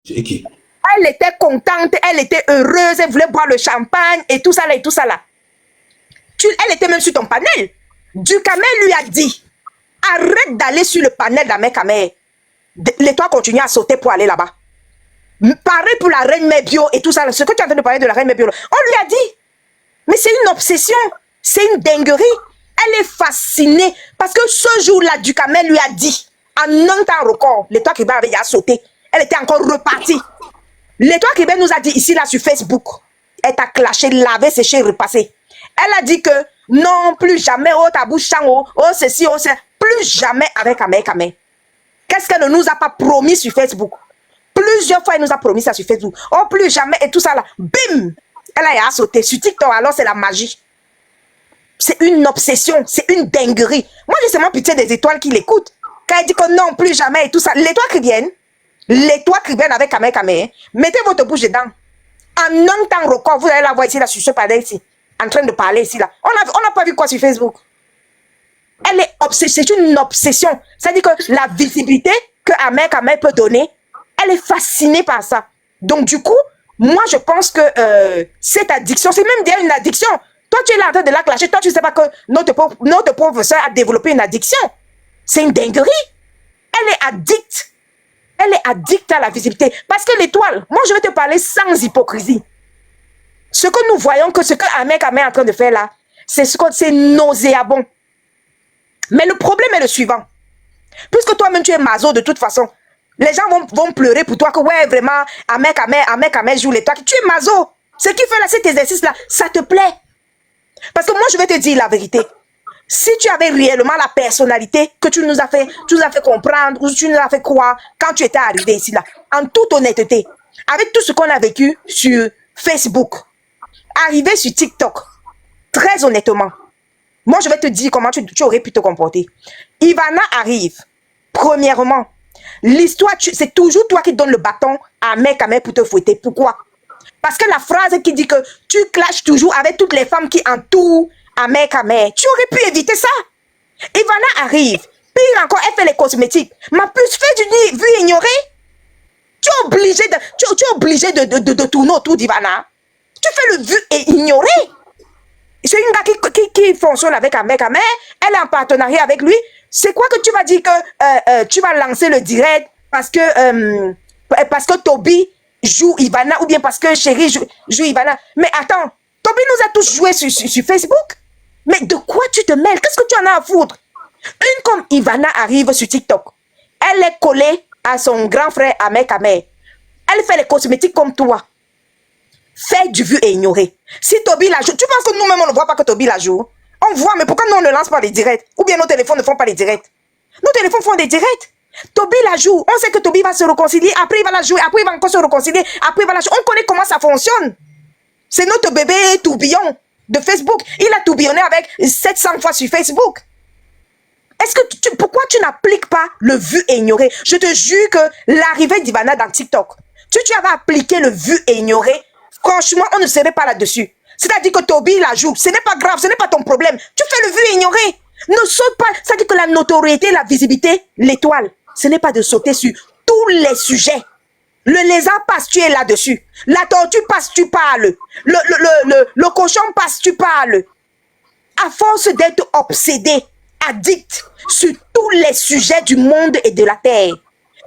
Et qui? Elle était contente, elle était heureuse, elle voulait boire le champagne et tout ça là et tout ça là. Elle était même sur ton panel. Duhamel lui a dit, arrête d'aller sur le panel d'Ahmed Ahmed. L'étoile continue à sauter pour aller là-bas. Pareil pour la reine Mebio et tout ça. Ce que tu es en train de parler de la reine Mebio, on lui a dit. Mais c'est une obsession. C'est une dinguerie. Elle est fascinée. Parce que ce jour-là, Duhamel lui a dit, en un temps record, l'étoile qui avait déjà sauté. Elle était encore repartie. L'étoile qui nous a dit ici, là, sur Facebook. Elle t'a clashé, lavé, séché, repassé. Elle a dit que non, plus jamais, oh, ta bouche, oh, ceci, oh, ceci. Plus jamais avec Ahmed. Qu'est-ce qu'elle ne nous a pas promis sur Facebook? Plusieurs fois, elle nous a promis ça sur Facebook. Oh, plus jamais, et tout ça là. Bim! Elle a sauté sur TikTok, alors c'est la magie. C'est une obsession, c'est une dinguerie. Moi, j'ai seulement pitié des étoiles qui l'écoutent. Quand elle dit que non, plus jamais, et tout ça. L'étoile qui viennent avec Ahmed, mettez votre bouche dedans. En un temps record, vous allez la voir ici, là, sur ce panel ici, en train de parler ici, là. On n'a pas vu quoi sur Facebook? Elle est obsession, c'est une obsession. C'est-à-dire que la visibilité que Ahmed peut donner, elle est fascinée par ça. Donc, du coup, moi, je pense que cette addiction, c'est même déjà une addiction. Toi, tu es là en train de la clasher. Toi, tu ne sais pas que notre pauvre soeur a développé une addiction. C'est une dinguerie. Elle est addicte. Elle est addicte à la visibilité. Parce que l'étoile, moi, je vais te parler sans hypocrisie. Ce que nous voyons, que ce que Ahmed est en train de faire là, c'est nauséabond. Mais le problème est le suivant. Puisque toi-même, tu es maso de toute façon, les gens vont pleurer pour toi que, ouais, vraiment, Ahmed joue les toits. Tu es maso. Ce qui fait là, cet exercice-là, ça te plaît. Parce que moi, je vais te dire la vérité. Si tu avais réellement la personnalité que tu nous as fait comprendre, ou tu nous as fait croire quand tu étais arrivé ici, là, en toute honnêteté, avec tout ce qu'on a vécu sur Facebook, arrivé sur TikTok, très honnêtement, moi, je vais te dire comment tu aurais pu te comporter. Ivana arrive. Premièrement, l'histoire, c'est toujours toi qui donnes le bâton à Ahmed pour te fouetter. Pourquoi? Parce que la phrase qui dit que tu clashes toujours avec toutes les femmes qui entourent Ahmed, tu aurais pu éviter ça. Ivana arrive. Pire encore, elle fait les cosmétiques. Ma puce fait du vu ignorer. Tu es obligé de tourner autour d'Ivana. Tu fais le vu et ignorer. C'est une gars qui fonctionne avec Ahmed. Elle est en partenariat avec lui. C'est quoi que tu vas dire que tu vas lancer le direct parce que Toby joue Ivana ou bien parce que Chérie joue Ivana. Mais attends, Toby nous a tous joué sur Facebook. Mais de quoi tu te mêles? Qu'est-ce que tu en as à foutre? Une comme Ivana arrive sur TikTok. Elle est collée à son grand frère Ahmed. Elle fait les cosmétiques comme toi. Fait du vu et ignorer. Si Toby la joue, tu penses que nous-mêmes on ne voit pas que Toby la joue? On voit, mais pourquoi nous on ne lance pas les directs? Ou bien nos téléphones ne font pas les directs? Nos téléphones font des directs. Toby la joue. On sait que Toby va se réconcilier. Après il va la jouer. Après il va encore se réconcilier. Après il va la jouer. On connaît comment ça fonctionne. C'est notre bébé tourbillon de Facebook. Il a tourbillonné avec 700 fois sur Facebook. Est-ce que pourquoi tu n'appliques pas le vu et ignorer? Je te jure que l'arrivée d'Ivana dans TikTok, tu avais appliqué le vu et ignorer. Franchement, on ne serait pas là-dessus. C'est-à-dire que Toby la joue. Ce n'est pas grave, ce n'est pas ton problème. Tu fais le vu et ignorer. Ne saute pas. C'est-à-dire que la notoriété, la visibilité, l'étoile, ce n'est pas de sauter sur tous les sujets. Le lézard passe, tu es là-dessus. La tortue passe, tu parles. Le cochon passe, tu parles. À force d'être obsédé, addict sur tous les sujets du monde et de la terre,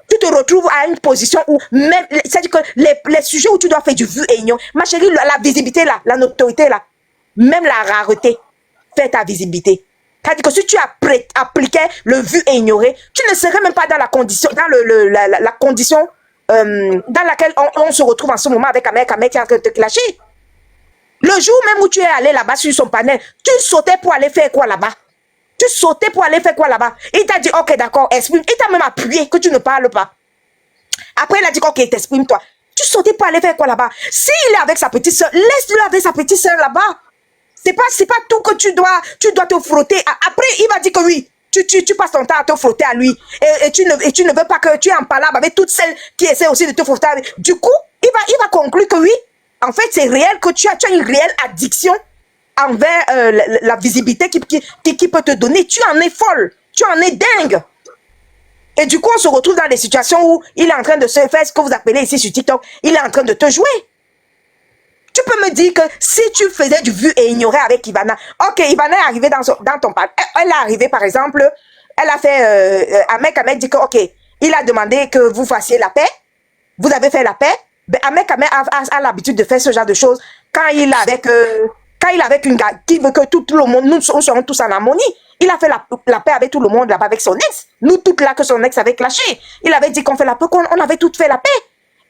tu te retrouves à une position où même, c'est-à-dire que les sujets où tu dois faire du vu et ignorer, ma chérie, la visibilité là, la notoriété là, même la rareté, fait ta visibilité. C'est-à-dire que si tu appliquais le vu et ignorer, tu ne serais même pas dans la condition, la condition dans laquelle on se retrouve en ce moment avec Ahmed qui est en train de te clasher. Le jour même où tu es allé là-bas sur son panel, tu sautais pour aller faire quoi là-bas? Tu sautais pour aller faire quoi là-bas? Il t'a dit, ok, d'accord, exprime. Il t'a même appuyé que tu ne parles pas. Après, il a dit, ok, t'exprimes-toi. Tu sautais pour aller faire quoi là-bas? S'il est avec sa petite soeur, laisse-le avec sa petite soeur là-bas. C'est pas tout que tu dois te frotter. Après, il va dire que oui, tu passes ton temps à te frotter à lui. Et tu ne veux pas que tu es en palabre avec toutes celles qui essaient aussi de te frotter avec. Du coup, il va conclure que oui, en fait, c'est réel que tu as une réelle addiction envers la visibilité qui peut te donner. Tu en es folle. Tu en es dingue. Et du coup, on se retrouve dans des situations où il est en train de se faire ce que vous appelez ici sur TikTok, il est en train de te jouer. Tu peux me dire que si tu faisais du vu et ignoré avec Ivana, ok, Ivana est arrivée dans ton parc. Elle est arrivée, par exemple, elle a fait, Ahmed Ahmed dit que, ok, il a demandé que vous fassiez la paix. Vous avez fait la paix. Ben, Ahmed Ahmed a l'habitude de faire ce genre de choses quand il est avec une gars qui veut que tout le monde, nous serons tous en harmonie. Il a fait la paix avec tout le monde là-bas, avec son ex. Nous toutes là que son ex avait clashé. Il avait dit qu'on fait la paix, qu'on avait toutes fait la paix.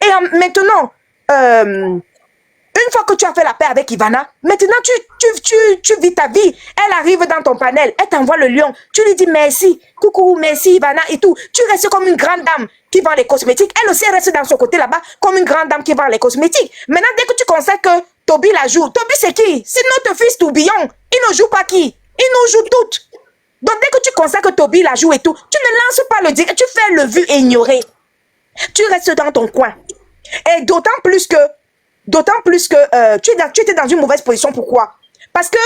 Et maintenant, une fois que tu as fait la paix avec Ivana, maintenant tu vis ta vie. Elle arrive dans ton panel, elle t'envoie le lion. Tu lui dis merci, coucou, merci Ivana et tout. Tu restes comme une grande dame qui vend les cosmétiques. Elle aussi reste dans son côté là-bas comme une grande dame qui vend les cosmétiques. Maintenant, dès que tu constates que Toby la joue, Toby c'est qui? C'est notre fils Tourbillon. Il ne joue pas qui? Il nous joue toutes. Donc dès que tu constates que Toby la joue et tout, tu ne lances pas le direct, tu fais le vu et ignorer. Tu restes dans ton coin. Et d'autant plus que tu étais dans une mauvaise position. Pourquoi? Parce que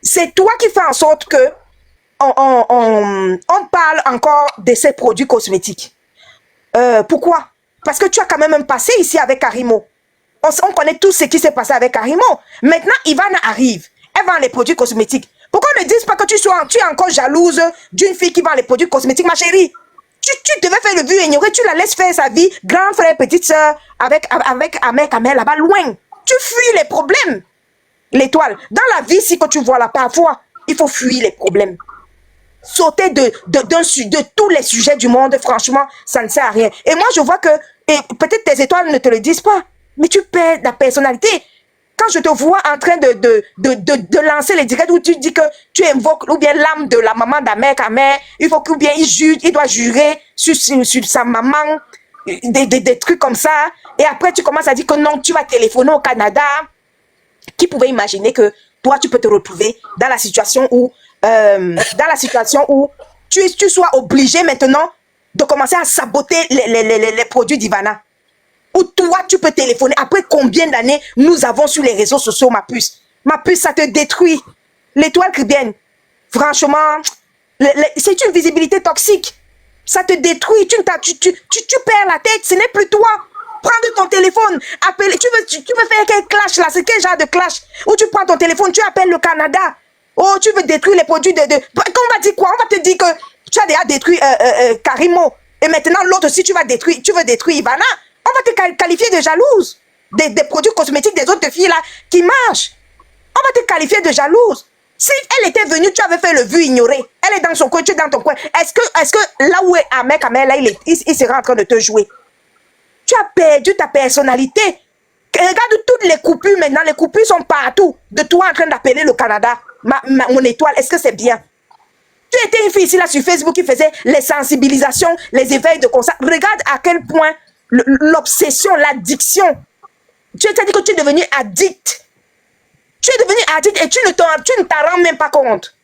c'est toi qui fais en sorte que on parle encore de ces produits cosmétiques. Pourquoi? Parce que tu as quand même un passé ici avec Karimo. On connaît tous ce qui s'est passé avec Karimo. Maintenant, Ivana arrive. Elle vend les produits cosmétiques. Pourquoi ne disent pas que tu es encore jalouse d'une fille qui vend les produits cosmétiques, ma chérie? Tu devais faire le vu et ignorer, tu la laisses faire sa vie, grand frère, petite soeur, avec Ahmed Kamel là-bas, loin. Tu fuis les problèmes. L'étoile. Dans la vie, si que tu vois là, parfois, il faut fuir les problèmes. Sauter de tous les sujets du monde, franchement, ça ne sert à rien. Et moi, je vois que, et peut-être tes étoiles ne te le disent pas, mais tu perds ta personnalité. Quand je te vois en train de lancer les directs où tu dis que tu invoques ou bien l'âme de la maman d'Ahmed Kamel, il faut que, ou bien il doit jurer sur sa maman, des trucs comme ça. Et après, tu commences à dire que non, tu vas téléphoner au Canada. Qui pouvait imaginer que toi, tu peux te retrouver dans la situation où, tu sois obligé maintenant de commencer à saboter les produits d'Ivana. Ou toi, tu peux téléphoner. Après combien d'années nous avons sur les réseaux sociaux, ma puce? Ma puce, ça te détruit. L'étoile caribéenne, franchement, c'est une visibilité toxique. Ça te détruit. Tu perds la tête. Ce n'est plus toi. Prends ton téléphone. Appelle. Tu veux faire quel clash là? C'est quel genre de clash? Où tu prends ton téléphone, tu appelles le Canada. Oh, tu veux détruire les produits de... On va dire quoi? On va te dire que tu as déjà détruit Karimo. Et maintenant, l'autre aussi, tu veux détruire Ivana. On va te qualifier de jalouse. Des produits cosmétiques des autres filles là qui marchent. On va te qualifier de jalouse. Si elle était venue, tu avais fait le vu ignoré. Elle est dans son coin, tu es dans ton coin. Est-ce que là où est Ahmed Kamel, là, il sera en train de te jouer? Tu as perdu ta personnalité. Regarde toutes les coupures maintenant. Les coupures sont partout. De toi en train d'appeler le Canada. Mon étoile, est-ce que c'est bien? Tu étais une fille ici là sur Facebook qui faisait les sensibilisations, les éveils de conscience. Regarde à quel point l'obsession, l'addiction. Tu as dit que tu es devenu addict. Tu es devenu addict et tu ne t'en rends même pas compte.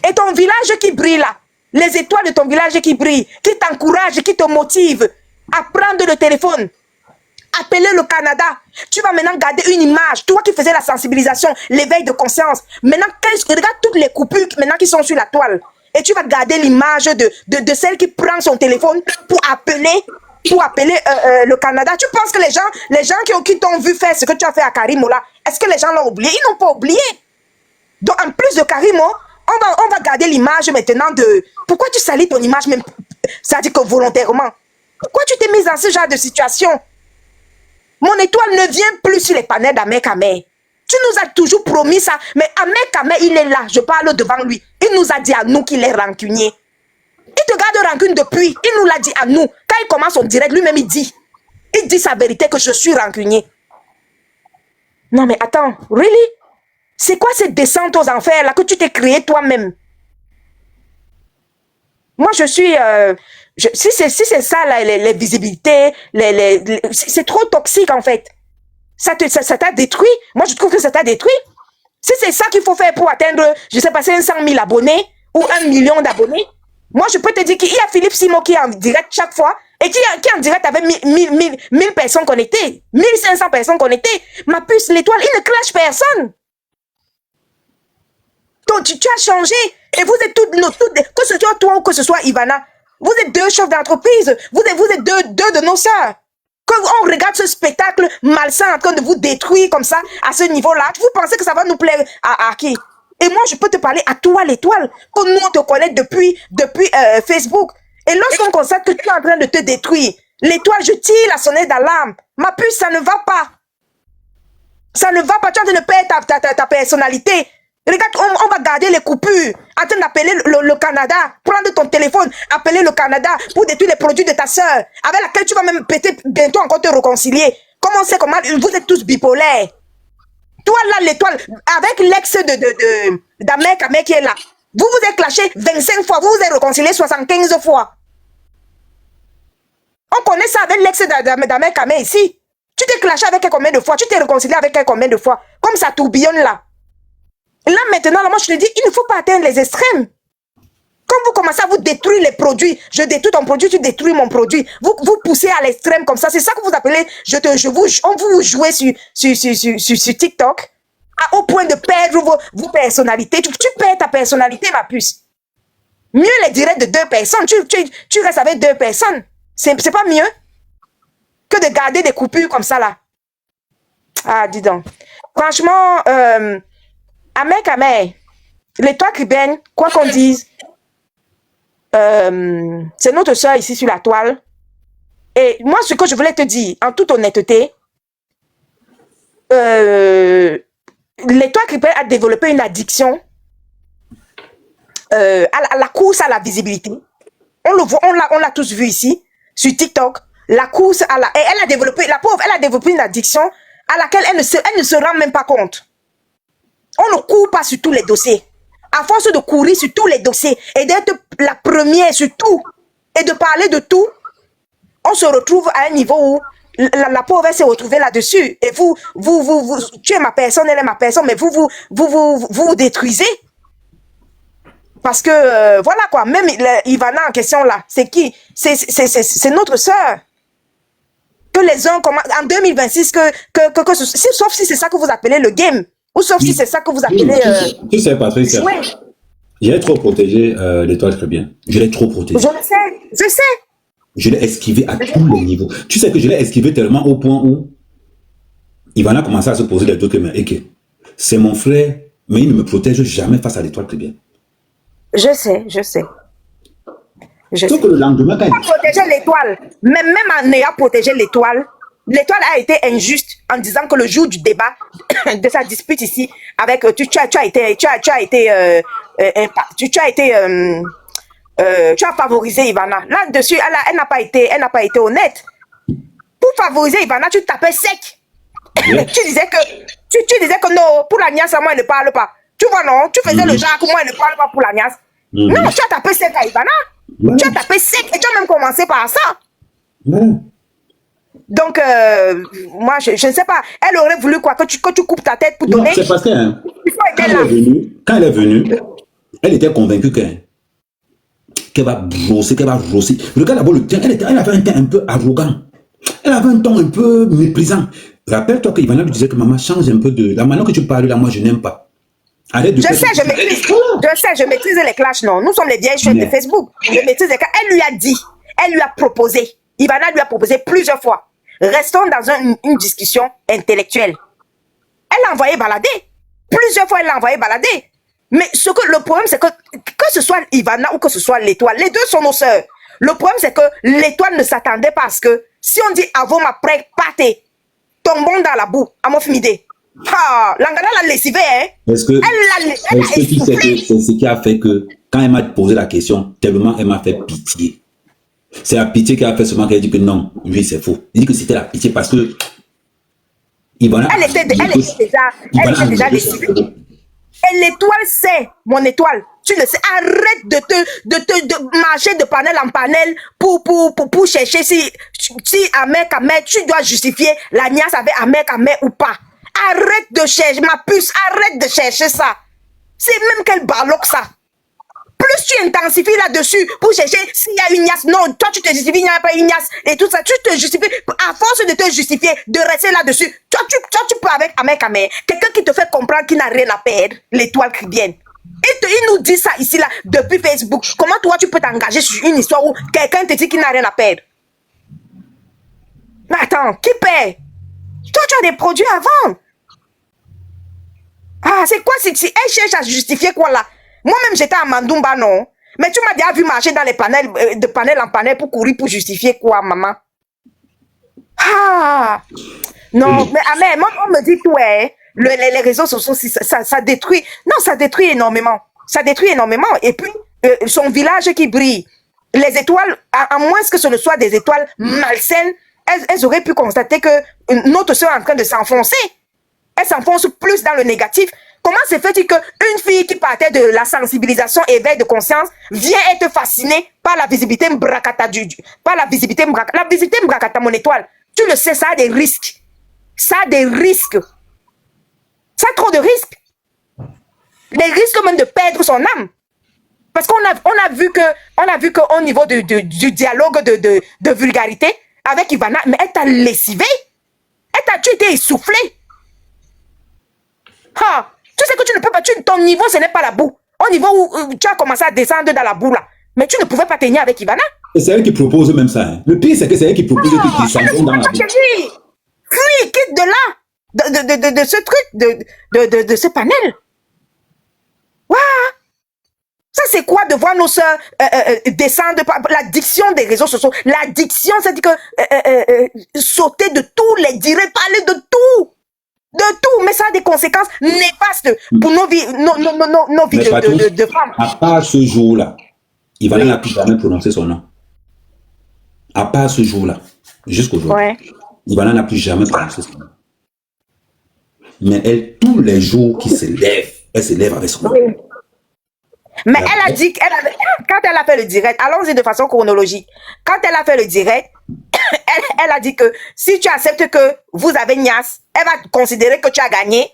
Et ton village qui brille là, les étoiles de ton village qui brillent, qui t'encouragent, qui te motivent à prendre le téléphone, appeler le Canada. Tu vas maintenant garder une image. Toi qui faisais la sensibilisation, l'éveil de conscience. Maintenant, regarde toutes les coupures maintenant qui sont sur la toile. Et tu vas garder l'image de celle qui prend son téléphone pour appeler le Canada. Tu penses que les gens qui t'ont vu faire ce que tu as fait à Karimo là, est-ce que les gens l'ont oublié? Ils n'ont pas oublié. Donc en plus de Karimo, on va garder l'image maintenant de... Pourquoi tu salis ton image même? Ça dit que volontairement. Pourquoi tu t'es mise dans ce genre de situation? Mon étoile ne vient plus sur les panels d'Ahmed Kamel. Tu nous as toujours promis ça. Mais Ahmed Kamel, il est là. Je parle devant lui. Il nous a dit à nous qu'il est rancunier. Il te garde rancune depuis. Il nous l'a dit à nous. Quand il commence son direct, lui-même, il dit sa vérité que je suis rancunier. Non, mais attends. Really? C'est quoi cette descente aux enfers là que tu t'es créé toi-même? Moi, je suis... si c'est ça, là, les visibilités, c'est trop toxique, en fait. Ça t'a détruit. Moi, je trouve que ça t'a détruit. Si c'est ça qu'il faut faire pour atteindre, je sais pas, 500 000 abonnés ou 1 million d'abonnés, moi, je peux te dire qu'il y a Philippe Simon qui est en direct chaque fois et qui est en direct avec 1000 personnes connectées, 1500 personnes connectées. Ma puce, l'étoile, il ne clash personne. Donc, tu as changé et vous êtes toutes, que ce soit toi ou que ce soit Ivana, Vous êtes deux chefs d'entreprise. Vous êtes deux de nos sœurs. Quand on regarde ce spectacle malsain en train de vous détruire comme ça, à ce niveau-là, vous pensez que ça va nous plaire à qui? Et moi, je peux te parler à toi, l'étoile, que nous, on te connaît depuis Facebook. Et lorsqu'on constate que tu es en train de te détruire, l'étoile, je tire la sonnette d'alarme. Ma puce, ça ne va pas. Ça ne va pas, tu es en train de perdre ta personnalité. Regarde, on va garder les coupures, en train d'appeler le Canada, prendre ton téléphone, appeler le Canada pour détruire les produits de ta sœur, avec laquelle tu vas même peut-être bientôt encore te réconcilier. Comment on sait comment vous êtes tous bipolaires? Toi là, l'étoile, avec l'ex d'Amek qui est là, vous vous êtes clashé 25 fois, vous vous êtes réconcilié 75 fois. On connaît ça avec l'ex d'Amek ici. Tu t'es clashé avec elle combien de fois? Tu t'es réconcilié avec elle combien de fois? Comme ça tourbillonne là. Là, maintenant, là, moi, je te dis, il ne faut pas atteindre les extrêmes. Quand vous commencez à vous détruire les produits, je détruis ton produit, tu détruis mon produit. Vous poussez à l'extrême comme ça. C'est ça que vous appelez, on vous jouez sur TikTok, au point de perdre vos personnalités. Tu perds ta personnalité, ma puce. Mieux les directs de deux personnes. Tu restes avec deux personnes. C'est pas mieux que de garder des coupures comme ça, là. Ah, dis donc. Franchement, Amek, l'étoile cubaine, quoi qu'on dise, c'est notre soeur ici sur la toile. Et moi, ce que je voulais te dire, en toute honnêteté, l'étoile cubaine a développé une addiction à la course à la visibilité. On le voit, on l'a tous vu ici, sur TikTok. La course à la... Et elle a développé, la pauvre, elle a développé une addiction à laquelle elle ne se rend même pas compte. On ne court pas sur tous les dossiers. À force de courir sur tous les dossiers et d'être la première sur tout et de parler de tout, on se retrouve à un niveau où la pauvre s'est retrouvée là-dessus. Et vous, tu es ma personne, elle est ma personne, mais vous détruisez. Parce que, voilà quoi, même Ivana en question là, c'est qui? C'est notre sœur. Que les uns commencent, en 2026, sauf si c'est ça que vous appelez le game. Ou sauf si c'est ça que vous appelez... Tu sais, Patricia, j'ai trop protégé l'étoile très bien. Je l'ai trop protégé. Je le sais, je sais. Je l'ai esquivé à tous les niveaux. Tu sais que je l'ai esquivé tellement au point où Ivana a commencé à se poser des doutes, mais c'est mon frère, mais il ne me protège jamais face à l'étoile très bien. Je sais, je sais. Sauf que le lendemain, quand il a protégé l'étoile, même en ayant protégé l'étoile, l'étoile a été injuste en disant que le jour du débat de sa dispute ici avec tu as favorisé Ivana. Là-dessus, elle n'a pas été honnête. Pour favoriser Ivana, tu tapais sec. Yeah. tu disais que non, pour la niasse, moi, elle ne parle pas. Tu vois, non? Tu faisais le genre que moi, elle ne parle pas pour la niace. Non, tu as tapé sec à Ivana. Tu as tapé sec et tu as même commencé par ça. Donc, moi, je ne sais pas. Elle aurait voulu quoi? Que tu coupes ta tête pour donner. Non, c'est parce que quand elle est venue, elle était convaincue qu'elle va brosser, qu'elle va rosser. Regarde d'abord le temps. Elle avait un ton un peu arrogant. Elle avait un ton un peu méprisant. Rappelle-toi que Ivana lui disait que maman change un peu de la manière que tu parles là. Moi, je n'aime pas. Arrête de je maîtrise les clashs, non. Nous sommes les vieilles chefs de Facebook. Je maîtrise les clashs. Elle lui a proposé. Ivana lui a proposé plusieurs fois. Restons dans une discussion intellectuelle. Elle l'a envoyé balader. Plusieurs fois, elle l'a envoyé balader. Mais le problème, c'est que ce soit Ivana ou que ce soit l'étoile, les deux sont nos sœurs. Le problème, c'est que l'étoile ne s'attendait pas à ce que, si on dit avant ma pré pâté, tombons dans la boue, à mon fimidé. Ah, l'angala l'a lessivé, hein. Est-ce que tu sais que c'est ce qui a fait que, quand elle m'a posé la question, tellement elle m'a fait pitié. C'est la pitié qui a fait seulement qu'elle dit que non, lui c'est faux. Il dit que c'était la pitié parce que Ivana, elle était déjà lessivée. Et l'étoile sait, mon étoile, tu le sais, arrête de marcher de panel en panel pour chercher si Amek, tu dois justifier la niasse avec Amek ou pas. Arrête de chercher, ma puce, arrête de chercher ça. C'est même qu'elle baloque ça. Plus tu intensifies là-dessus pour chercher s'il y a une niasse. Non, toi tu te justifies, il n'y a pas une niasse et tout ça. Tu te justifies, à force de te justifier, de rester là-dessus. Toi, tu peux avec Amek, quelqu'un qui te fait comprendre qu'il n'a rien à perdre, l'étoile cubaine. Il nous dit ça ici, là, depuis Facebook. Comment toi, tu peux t'engager sur une histoire où quelqu'un te dit qu'il n'a rien à perdre? Mais attends, qui paie? Toi, tu as des produits à vendre. Ah, c'est quoi si elle cherche à justifier quoi là? Moi-même, j'étais à Mandumba, non? Mais tu m'as déjà vu marcher dans les panels, de panel en panel pour courir, pour justifier quoi, maman? Ah! Non, mais Amen, moi, on me dit tout, hein, les réseaux sociaux, ça détruit. Non, ça détruit énormément. Ça détruit énormément. Et puis, son village qui brille. Les étoiles, à moins que ce ne soit des étoiles malsaines, elles auraient pu constater que notre soeur est en train de s'enfoncer. Elle s'enfonce plus dans le négatif. Comment se fait-il qu'une fille qui partait de la sensibilisation, éveil de conscience, vient être fascinée par la visibilité mbrakata par la visibilité mbrakata, mon étoile? Tu le sais, ça a des risques. Ça a des risques. Ça a trop de risques. Les risques même de perdre son âme. Parce qu'on a vu qu'au niveau du dialogue de vulgarité avec Ivana, mais elle t'a lessivé. Tu étais essoufflé. Ah, tu sais que tu ne peux pas, ton niveau ce n'est pas la boue. Au niveau où tu as commencé à descendre dans la boue là. Mais tu ne pouvais pas tenir avec Ivana. Et c'est elle qui propose même ça. Hein. Le pire, c'est que c'est elle qui propose que tu descendes dans la boue. Fuis, quitte de là. De ce truc, de ce panel. Waouh. Ça, c'est quoi de voir nos soeurs descendre par l'addiction des réseaux sociaux? L'addiction, c'est-à-dire que sauter de tout, les dire, parler de tout. De tout, mais ça a des conséquences néfastes pour nos vies, nos vies de femmes. À part ce jour-là, Ivana n'a plus jamais prononcé son nom. À part ce jour-là, jusqu'aujourd'hui, Ivana n'a plus jamais prononcé son nom. Mais elle, tous les jours qui se lève, elle se lève avec son nom. Oui. Mais elle a dit, quand elle a fait le direct, allons-y de façon chronologique. Quand elle a fait le direct, elle a dit que si tu acceptes que vous avez Nias, elle va considérer que tu as gagné.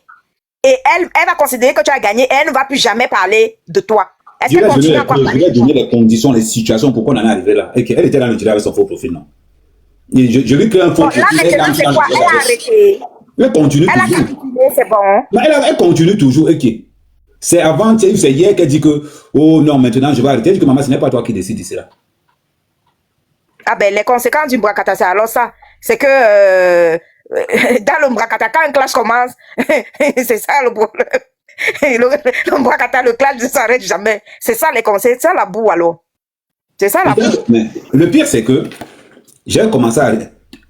Et elle va considérer que tu as gagné et elle ne va plus jamais parler de toi. Est-ce qu'elle continue à quoi parler? Je vais donner les conditions, les situations, pourquoi on en est arrivé là. Et qu'elle était dans le direct avec son faux profil, non? Et je lui crée un faux profil. Là, maintenant, c'est quoi? Elle a arrêté. Elle continue toujours. Elle a capitulé, c'est bon. Elle continue toujours. Ok. C'est avant, c'est hier qu'elle dit que, oh non, maintenant je vais arrêter. Elle dit que maman, ce n'est pas toi qui décides de cela. Ah ben, les conséquences du Mbrakata, c'est alors ça. C'est que dans le Mbrakata, quand un clash commence, c'est ça le problème. Le Mbrakata, le clash ne s'arrête jamais. C'est ça les conséquences, c'est ça la boue alors. C'est ça la boue. Mais le pire, c'est que j'ai commencé à...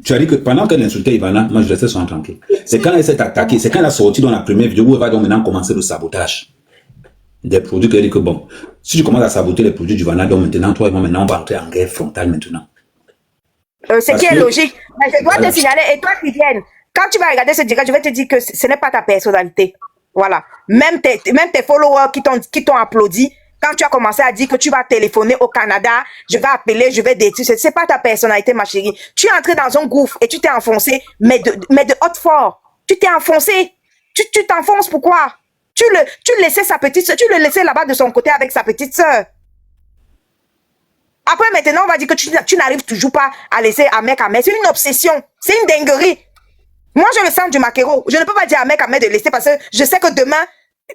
Tu as dit que pendant qu'elle insultait Ivana, moi je restais sur un tranquille. C'est quand elle s'est attaquée, c'est quand elle a sorti dans la première vidéo où elle va donc maintenant commencer le sabotage des produits, qu'elle dit que bon, si tu commences à saboter les produits d'Ivana, donc maintenant, toi et moi, maintenant, on va entrer en guerre frontale maintenant. Ce qui est logique. Mais je dois te signaler, et toi qui viens, quand tu vas regarder ce direct, je vais te dire que ce n'est pas ta personnalité. Voilà. Même tes followers qui t'ont applaudi, quand tu as commencé à dire que tu vas téléphoner au Canada, je vais appeler, je vais détruire, c'est pas ta personnalité, ma chérie. Tu es entré dans un gouffre et tu t'es enfoncé, mais de haute fort. Tu t'es enfoncé. Tu t'enfonces, pourquoi? Tu laissais sa petite soeur, tu le laissais là-bas de son côté avec sa petite soeur. Après, maintenant, on va dire que tu n'arrives toujours pas à laisser Ahmed Ahmed. C'est une obsession. C'est une dinguerie. Moi, je le sens du maquereau. Je ne peux pas dire à Ahmed Ahmed de laisser parce que je sais que demain,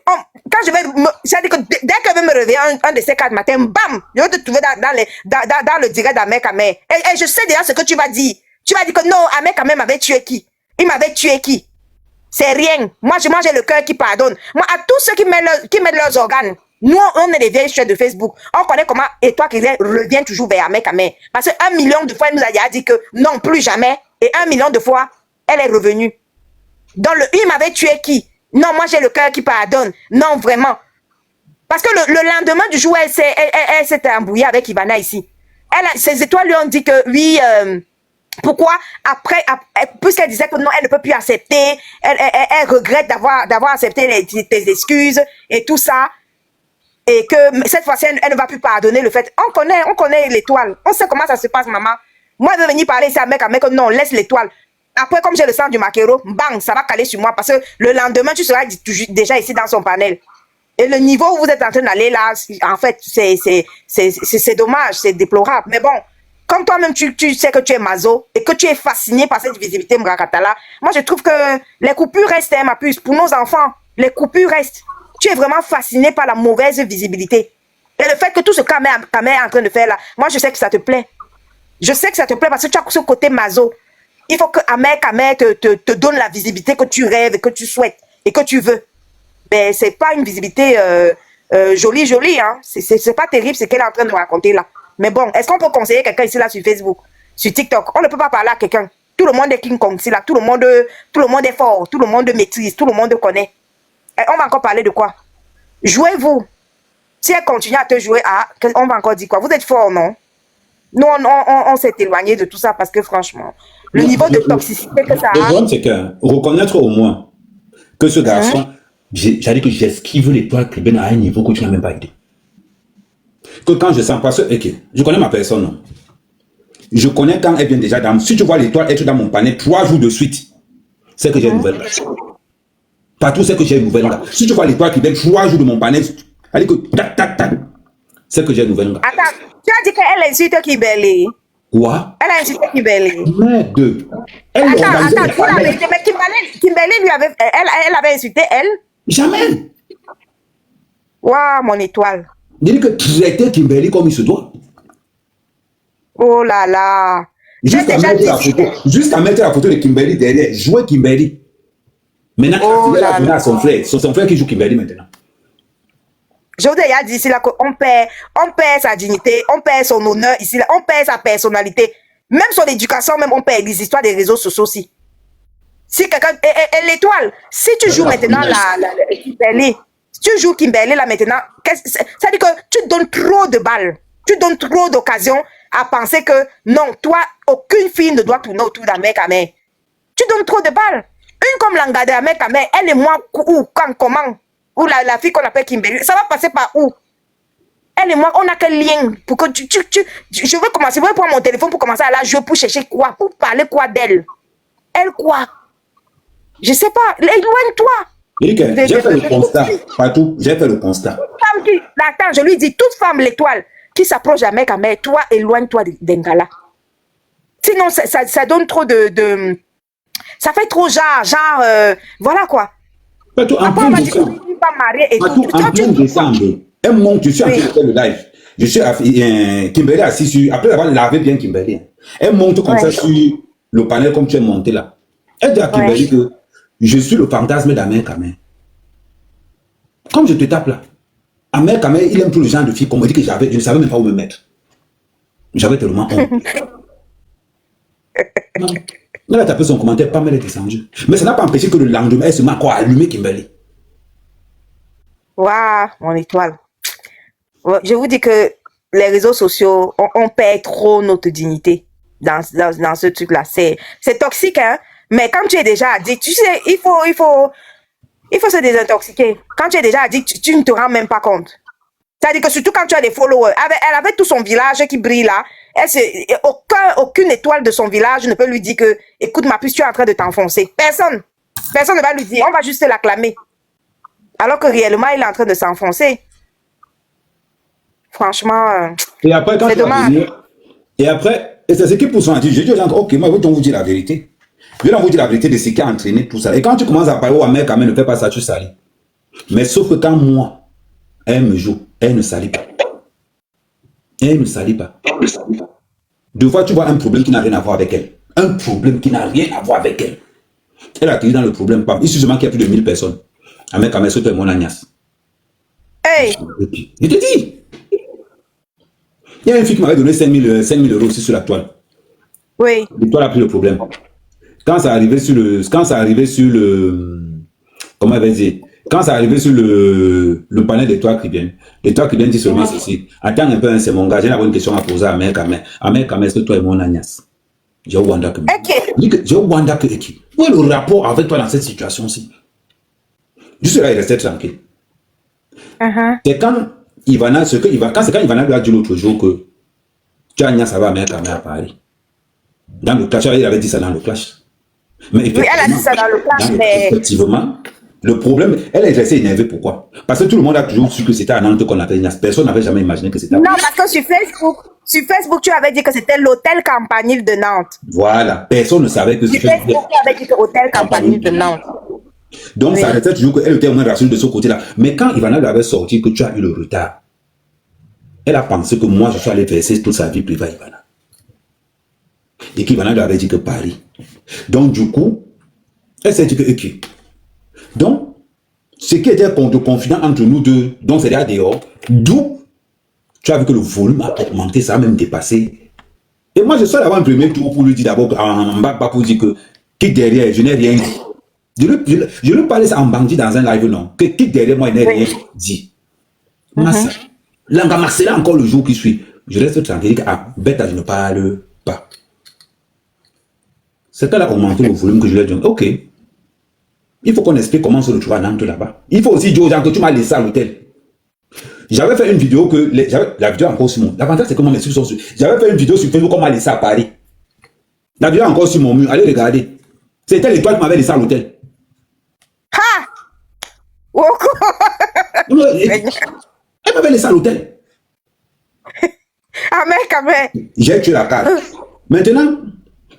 quand je vais c'est-à-dire que dès qu'elle veut me réveiller un de ces 4 matins, bam, je vais te trouver dans le direct d'Ahmed Ahmed. Et je sais déjà ce que tu vas dire. Tu vas dire que non, Ahmed Ahmed m'avait tué qui? Il m'avait tué qui? C'est rien. Moi, j'ai le cœur qui pardonne. Moi, à tous ceux qui mettent leurs organes, nous, on est les vieilles chefs de Facebook. On connaît comment, et toi qui reviens toujours vers Ahmed Ahmed. Parce que 1 million de fois, elle nous a déjà dit que non, plus jamais. Et 1 million de fois, elle est revenue. Il m'avait tué qui? Non, moi, j'ai le cœur qui pardonne. Non, vraiment. Parce que le lendemain du jour, elle s'est embrouillée avec Ivana ici. Ses étoiles lui ont dit que oui, pourquoi après puisqu'elle disait que non, elle ne peut plus accepter, elle regrette d'avoir accepté tes excuses et tout ça, et que cette fois-ci, elle ne va plus pardonner le fait. On connaît l'étoile. On sait comment ça se passe, maman. Moi, je vais venir parler ici à mec, non, laisse l'étoile. Après, comme j'ai le sang du maquereau, bang, ça va caler sur moi parce que le lendemain, tu seras déjà ici dans son panel. Et le niveau où vous êtes en train d'aller là, en fait, c'est dommage, c'est déplorable. Mais bon, comme toi-même, tu sais que tu es maso et que tu es fasciné par cette visibilité Mbrakata là, moi, je trouve que les coupures restent, ma puce, pour nos enfants. Les coupures restent. Tu es vraiment fasciné par la mauvaise visibilité. Et le fait que tout ce qu'Amé est en train de faire là, moi je sais que ça te plaît. Je sais que ça te plaît parce que tu as ce côté maso. Il faut que Amé te donne la visibilité que tu rêves, que tu souhaites et que tu veux. Mais c'est pas une visibilité jolie, hein. C'est pas terrible ce qu'elle est en train de raconter là. Mais bon, est-ce qu'on peut conseiller quelqu'un ici là sur Facebook, sur TikTok? On ne peut pas parler à quelqu'un. Tout le monde est King Kong ici là. Tout le monde est fort. Tout le monde maîtrise. Tout le monde connaît. Et on va encore parler de quoi? Jouez-vous. Si elle continue à te jouer, on va encore dire quoi? Vous êtes fort, non? Nous, on s'est éloigné de tout ça parce que franchement, le niveau de toxicité que ça a... Le problème, c'est que reconnaître au moins que ce garçon, j'allais que j'esquive l'étoile cubaine à un niveau que tu n'as même pas idée. Que quand je sens pas ce... Ok, je connais ma personne, non? Je connais quand elle vient déjà dans... Si tu vois l'étoile être dans mon panier 3 jours de suite, c'est que j'ai une nouvelle. Partout, c'est que j'ai une nouvelle. Si tu vois l'étoile qui vient 3 jours de mon panier, elle dit que tac, tac, tac, c'est que j'ai une nouvelle. Attends, tu as dit qu'elle insulte Kimberly. Quoi? Elle a insulté Kimberly. Merde. Attends, mais Kimberly lui avait... Elle avait insulté elle? Jamais. Waouh, mon étoile. Il dit que traiter Kimberly comme il se doit. Oh là là. Jusqu'à mettre la photo de Kimberly derrière, jouer Kimberly. Maintenant, il a son frère. C'est son frère qui joue Kimberly maintenant. Je vous ai déjà dit ici là qu'on perd sa dignité, on perd son honneur ici là, on perd sa personnalité. Même son éducation, même on perd les histoires des réseaux sociaux aussi. Si quelqu'un... Et l'étoile, si tu joues maintenant Kimberly, si tu joues Kimberly là maintenant, ça veut dire que tu donnes trop de balles. Tu donnes trop d'occasions à penser que non, toi, aucune fille ne doit tourner autour d'un mec à mec. Tu donnes trop de balles. Une comme Langade à mec à mec, elle et moi, où, quand, comment? Ou la fille qu'on appelle Kimberly, ça va passer par où? Elle et moi, on n'a quel lien pour que je veux commencer, je veux prendre mon téléphone pour commencer à la jouer, pour chercher quoi? Pour parler quoi d'elle? Elle quoi? Je sais pas, éloigne-toi. J'ai fait le constat, partout, j'ai fait le constat. Attends, je lui dis, toute femme l'étoile qui s'approche d'un mec à mec, toi, éloigne-toi d'un gars là. Sinon, ça donne trop de... Ça fait trop voilà quoi. Partout, en plein décembre. Un moment, je suis en train de faire le live. Je suis Kimberly assis sur... Après avoir lavé bien Kimberly. Elle monte comme ça sur le panel comme tu es monté là. Elle dit à Kimberly que je suis le fantasme d'Amer Kamer. Comme je te tape là. Amer Kamer, il aime tout le genre de filles qu'on me dit que je ne savais même pas où me mettre. J'avais tellement honte. Elle a tapé son commentaire, pas mal est descendu. Mais ça n'a pas empêché que le lendemain, elle se met à allumer Kimberly. Waouh, mon étoile. Je vous dis que les réseaux sociaux, on perd trop notre dignité dans ce truc-là. C'est toxique, hein. Mais quand tu es déjà addict, tu sais, il faut se désintoxiquer. Quand tu es déjà addict, tu ne te rends même pas compte. C'est-à-dire que surtout quand tu as des followers, elle avait tout son village qui brille là. Aucune étoile de son village ne peut lui dire que, écoute ma puce, tu es en train de t'enfoncer. Personne ne va lui dire, on va juste l'acclamer. Alors que réellement, il est en train de s'enfoncer. Franchement, et après, quand c'est dommage. Et après, c'est ce qui pousse à dire, je dis aux gens, ok, moi, je vais vous dire la vérité. Je vais vous dire la vérité de ce qui a entraîné tout ça. Et quand tu commences à parler au mec, ne fais pas ça, tu salis. Mais sauf que quand moi, elle me joue, elle ne salit pas. Elle ne salit pas. Deux fois, tu vois un problème qui n'a rien à voir avec elle. Un problème qui n'a rien à voir avec elle. Elle a accueilli dans le problème. Il suffit seulement qu'il y a plus de 1000 personnes. Avec Kamer, c'est toi et mon agnace. Hey! Je te dis. Il y a une fille qui m'avait donné 5 000 euros aussi sur la toile. Oui. L'étoile a pris le problème. Quand ça arrivait sur le... Comment elle va dire? Quand ça arrivait sur le panel d'étoiles qui viennent, l'étoile qui vient dit seulement ceci. Attends un peu, c'est mon gars, j'ai une question à poser à Amer Kamer. Amer Kamer, c'est toi et mon agnace. J'ai Wanda que... J'ai Wanda que... Où est le rapport avec toi dans cette situation-ci? Juste là, il restait tranquille. C'est quand Ivana, quand Ivana lui a dit l'autre jour que tu as Agnès, ça va Amer Kamer à Paris. Dans le clash, il avait dit ça dans le clash. Mais oui, elle a dit ça dans le clash, mais... Effectivement, le problème, elle est restée énervée. Pourquoi? Parce que tout le monde a toujours su que c'était à Nantes qu'on appelait Agnès. Personne n'avait jamais imaginé que c'était à Non, parce que sur Facebook, tu avais dit que c'était l'hôtel Campanile de Nantes. Voilà. Personne ne savait que sur Facebook, tu avais dit que l'hôtel Campanile de Nantes. Donc, ça Oui. restait toujours qu'elle était au moins rassurée de ce côté-là. Mais quand Ivana lui avait sorti que tu as eu le retard, elle a pensé que moi, je suis allé verser toute sa vie privée à Ivana. Et qu'Ivana lui avait dit que Paris. Donc, du coup, elle s'est dit que, ok. Donc, ce qui était de confident entre nous deux, donc c'est là dehors, d'où tu as vu que le volume a augmenté, ça a même dépassé. Et moi, je suis allé avoir un premier tour pour lui dire d'abord, en bas, pour dire que, quitte derrière, je n'ai rien dit. Je lui parlais ça en bandit dans un live, non. Que quitte derrière moi, il n'a rien dit. Massa. Là, encore le jour qui suit. Je reste tranquille, que, ah, bête, je ne parle pas. C'est qu'elle a augmenté le volume que je lui ai dit, ok. Il faut qu'on explique comment on se retrouve à Nantes là-bas. Il faut aussi dire aux gens que tu m'as laissé à l'hôtel. J'avais fait une vidéo que... la vidéo encore sur mon... L'avantage, c'est que mes sont sur... J'avais fait une vidéo sur Facebook qu'on m'a laissé à Paris. La vidéo encore sur mon mur. Allez regarder. C'était l'étoile qui m'avait laissé à l'hôtel. Ha! Woko! Elle m'avait laissé à l'hôtel. Amen. J'ai tué la carte. Maintenant,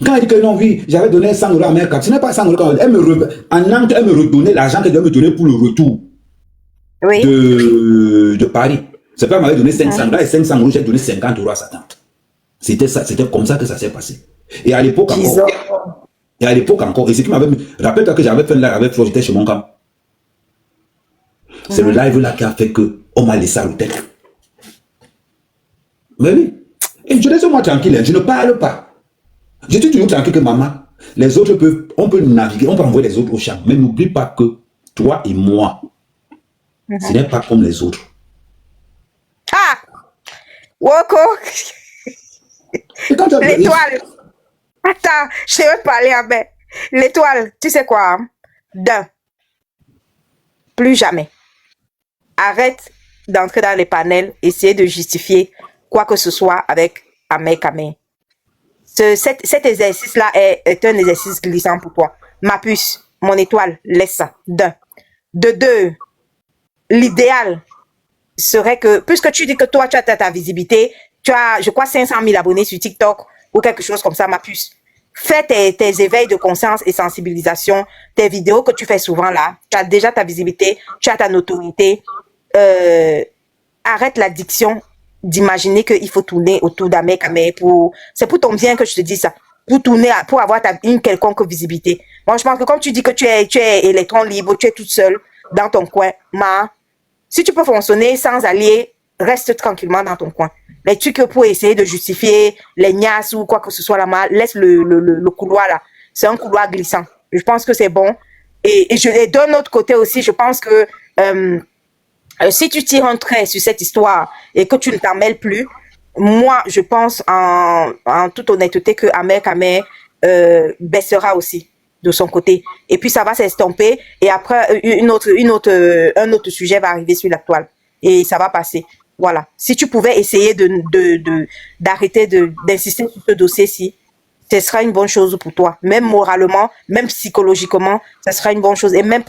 quand elle dit que non, oui, j'avais donné 100 € à Mère Cap, ce n'est pas 100 €. En Nantes, elle me redonnait l'argent qu'elle devait me donner pour le retour Oui. de Paris. C'est pas, elle m'avait donné 500 €, et 500 €, j'ai donné 50 € à sa tante. C'était ça, c'était comme ça que ça s'est passé. Et à l'époque encore, et ce qui m'avait mis, rappelle-toi que j'avais fait un live avec Flo, j'étais chez mon camp. C'est le live là qui a fait que on m'a laissé à l'hôtel. Mais oui. Et je laisse moi tranquille, je ne parle pas. Je suis toujours tranquille que maman, les autres peuvent, on peut naviguer, on peut envoyer les autres au champ. Mais n'oublie pas que toi et moi, ce n'est pas comme les autres. Ah! Woko! L'étoile! Attends, je vais parler avec l'étoile. Tu sais quoi? Plus jamais. Arrête d'entrer dans les panels, essayer de justifier quoi que ce soit avec Ahmed Kamé. Cet exercice-là est un exercice glissant pour toi. Ma puce, mon étoile, laisse ça. De deux, l'idéal serait que, puisque tu dis que toi, tu as ta visibilité, tu as, je crois, 500 000 abonnés sur TikTok ou quelque chose comme ça, ma puce. Fais tes éveils de conscience et sensibilisation, tes vidéos que tu fais souvent là. Tu as déjà ta visibilité, tu as ta notoriété. Arrête l'addiction d'imaginer qu'il faut tourner autour d'Ahmed Kamé c'est pour ton bien que je te dis ça. Pour tourner, pour avoir une quelconque visibilité. Moi, je pense que comme tu dis que tu es électron libre, tu es toute seule dans ton coin, si tu peux fonctionner sans allier, reste tranquillement dans ton coin. Les trucs pour essayer de justifier les niasses ou quoi que ce soit là, laisse le couloir là. C'est un couloir glissant. Je pense que c'est bon. Et d'un autre côté aussi, je pense que si tu tires un trait sur cette histoire et que tu ne t'en mêles plus, moi, je pense en toute honnêteté que Ahmed Kamé baissera aussi de son côté. Et puis, ça va s'estomper. Et après, un autre sujet va arriver sur la toile. Et ça va passer. Voilà. Si tu pouvais essayer d'arrêter d'insister sur ce dossier-ci, ce sera une bonne chose pour toi. Même moralement, même psychologiquement, ce sera une bonne chose. Et même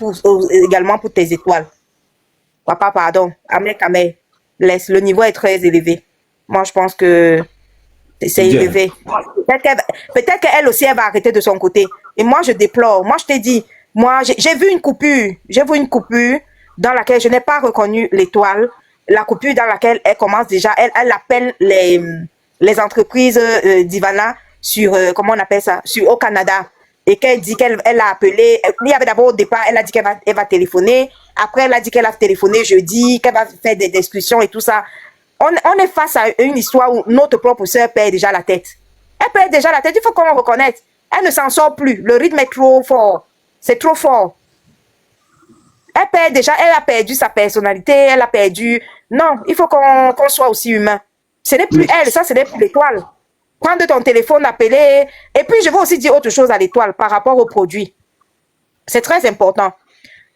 également pour tes étoiles. Papa, pardon. Ahmed Kamé, laisse. Le niveau est très élevé. Moi, je pense que c'est élevé. Peut-être qu'elle aussi, elle va arrêter de son côté. Et moi, je déplore. Moi, je t'ai dit, moi, j'ai vu une coupure. J'ai vu une coupure dans laquelle je n'ai pas reconnu l'étoile. La coupure dans laquelle elle commence déjà, elle appelle les entreprises d'Ivana sur, comment on appelle ça, au Canada. Et qu'elle dit qu'elle a appelé, il y avait d'abord au départ, elle a dit qu'elle va téléphoner. Après, elle a dit qu'elle a téléphoné jeudi, qu'elle va faire des discussions et tout ça. On est face à une histoire où notre propre sœur perd déjà la tête. Elle perd déjà la tête, il faut qu'on le reconnaisse. Elle ne s'en sort plus. Le rythme est trop fort. C'est trop fort. Elle a perdu sa personnalité, elle a perdu... Non, il faut qu'on soit aussi humain. Ce n'est plus elle, ça, ce n'est plus l'étoile. Prendre ton téléphone, appeler. Et puis, je veux aussi dire autre chose à l'étoile par rapport aux produits. C'est très important.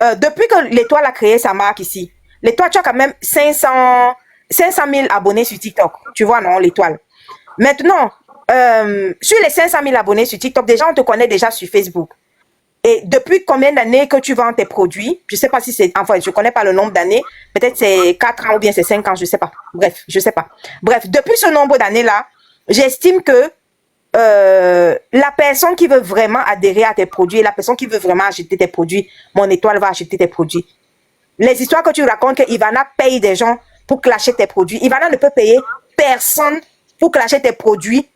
Depuis que l'étoile a créé sa marque ici, l'étoile, tu as quand même 500 000 abonnés sur TikTok. Tu vois, non, l'étoile. Maintenant, sur les 500 000 abonnés sur TikTok, déjà, on te connaît déjà sur Facebook. Et depuis combien d'années que tu vends tes produits? Je ne sais pas si c'est... Enfin, je ne connais pas le nombre d'années. Peut-être c'est 4 ans ou bien c'est 5 ans, je ne sais pas. Bref, je ne sais pas. Bref, depuis ce nombre d'années-là, j'estime que la personne qui veut vraiment adhérer à tes produits, la personne qui veut vraiment acheter tes produits, mon étoile va acheter tes produits. Les histoires que tu racontes que Ivana paye des gens pour clasher tes produits, Ivana ne peut payer personne pour clasher tes produits,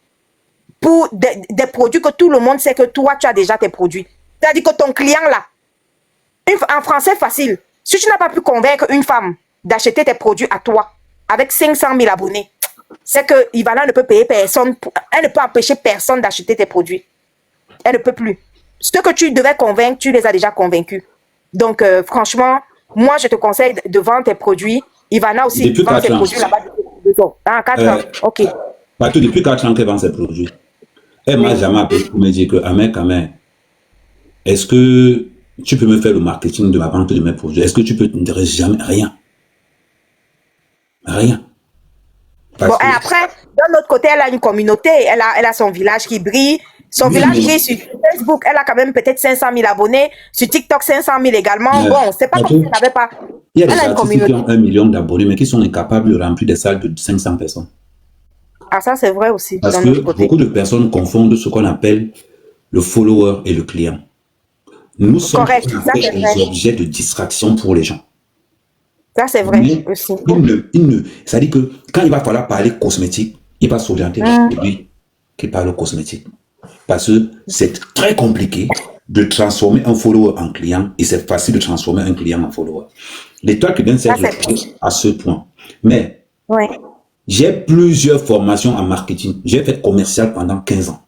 pour des produits que tout le monde sait que toi, tu as déjà tes produits. C'est-à-dire que ton client là, en français facile, si tu n'as pas pu convaincre une femme d'acheter tes produits à toi avec 500 000 abonnés, c'est que Ivana ne peut payer personne, elle ne peut empêcher personne d'acheter tes produits. Elle ne peut plus. Ceux que tu devais convaincre, tu les as déjà convaincus. Donc, franchement, moi, je te conseille de vendre tes produits. Ivana aussi vend ses produits là-bas. Ah, 4 ans, ok. Partout depuis 4 ans qu'elle vend ses produits. Elle m'a jamais appelé pour me dire que, Amen, est-ce que tu peux me faire le marketing de la vente de mes produits? Est-ce que tu peux ne jamais rien? Rien. Bon, et après, d'un autre côté, elle a une communauté, elle a son village qui brille. Son village brille sur Facebook, elle a quand même peut-être 500 000 abonnés. Sur TikTok, 500 000 également. Bon, c'est pas comme si elle n'avait pas. Il y a des artistes qui ont 1 million d'abonnés, mais qui sont incapables de remplir des salles de 500 personnes. Ah, ça, c'est vrai aussi. Parce que beaucoup de personnes confondent ce qu'on appelle le follower et le client. Nous sommes des objets de distraction pour les gens. Ça, c'est vrai aussi. C'est-à-dire que quand il va falloir parler cosmétique, il va s'orienter vers celui qui parle cosmétique. Parce que c'est très compliqué de transformer un follower en client et c'est facile de transformer un client en follower. L'étoile qui vient servir à ce point. Mais j'ai plusieurs formations en marketing. J'ai fait commercial pendant 15 ans.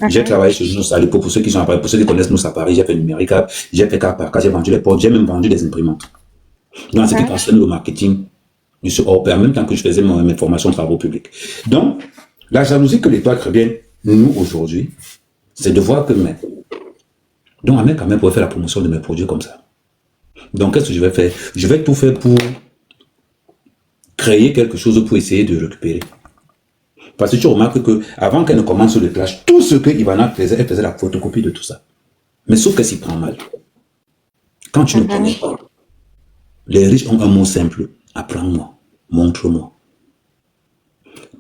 J'ai travaillé chez nous à l'époque, pour ceux qui sont à Paris, pour ceux qui connaissent nous à Paris, j'ai fait numérique, j'ai fait cas par cas, j'ai vendu les portes, j'ai même vendu des imprimantes. Dans ce qui concerne le marketing, je suis hors pair, en même temps que je faisais mes formations de travaux publics. Donc, la jalousie que l'étoile prévient, nous, aujourd'hui, c'est de voir que, donc, Ahmed, quand même, pourrait faire la promotion de mes produits comme ça. Donc, qu'est-ce que je vais faire? Je vais tout faire pour créer quelque chose pour essayer de récupérer. Parce que tu remarques que avant qu'elle ne commence le clash, tout ce que Ivana faisait, elle faisait la photocopie de tout ça. Mais sauf qu'elle s'y prend mal. Quand tu ne connais pas, les riches ont un mot simple. Apprends-moi, montre-moi.